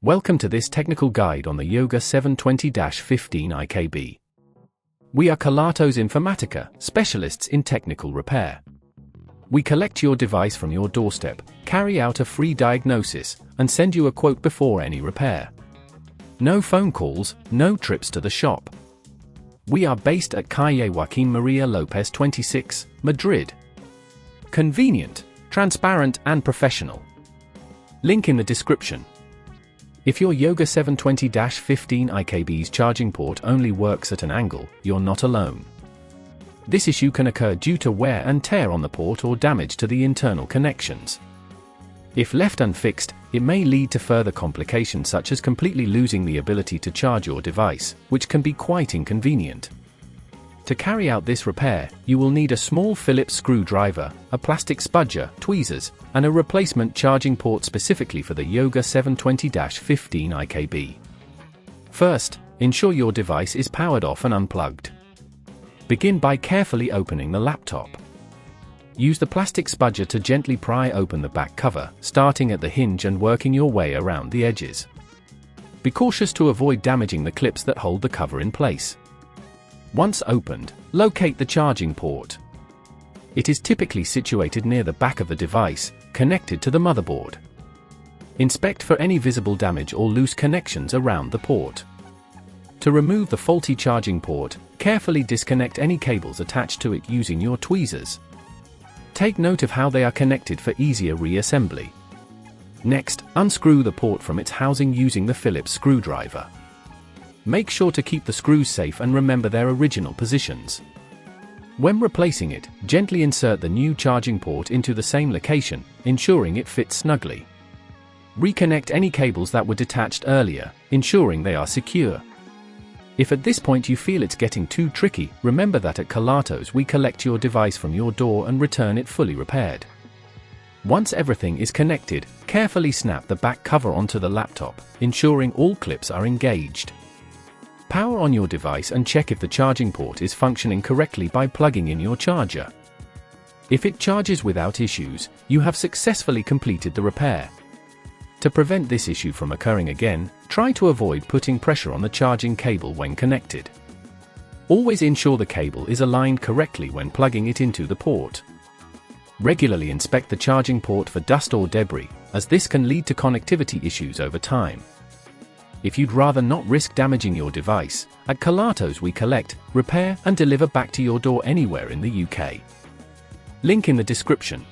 Welcome to this technical guide on the Yoga 720-15 IKB. We are Kelatos Informatica, specialists in technical repair. We collect your device from your doorstep, carry out a free diagnosis, and send you a quote before any repair. No phone calls, no trips to the shop. We are based at Calle Joaquín María López 26, Madrid. Convenient, transparent and professional. Link in the description. If your Yoga 720-15 IKB's charging port only works at an angle, you're not alone. This issue can occur due to wear and tear on the port or damage to the internal connections. If left unfixed, it may lead to further complications such as completely losing the ability to charge your device, which can be quite inconvenient. To carry out this repair, you will need a small Phillips screwdriver, a plastic spudger, tweezers, and a replacement charging port specifically for the Yoga 720-15 IKB. First, ensure your device is powered off and unplugged. Begin by carefully opening the laptop. Use the plastic spudger to gently pry open the back cover, starting at the hinge and working your way around the edges. Be cautious to avoid damaging the clips that hold the cover in place. Once opened, locate the charging port. It is typically situated near the back of the device, connected to the motherboard. Inspect for any visible damage or loose connections around the port. To remove the faulty charging port, carefully disconnect any cables attached to it using your tweezers. Take note of how they are connected for easier reassembly. Next, unscrew the port from its housing using the Phillips screwdriver. Make sure to keep the screws safe and remember their original positions. When replacing it, gently insert the new charging port into the same location, ensuring it fits snugly. Reconnect any cables that were detached earlier, ensuring they are secure. If at this point you feel it's getting too tricky, remember that at Kelatos we collect your device from your door and return it fully repaired. Once everything is connected, carefully snap the back cover onto the laptop, ensuring all clips are engaged. Power on your device and check if the charging port is functioning correctly by plugging in your charger. If it charges without issues, you have successfully completed the repair. To prevent this issue from occurring again, try to avoid putting pressure on the charging cable when connected. Always ensure the cable is aligned correctly when plugging it into the port. Regularly inspect the charging port for dust or debris, as this can lead to connectivity issues over time. If you'd rather not risk damaging your device, at Kelatos we collect, repair and deliver back to your door anywhere in the UK. Link in the description.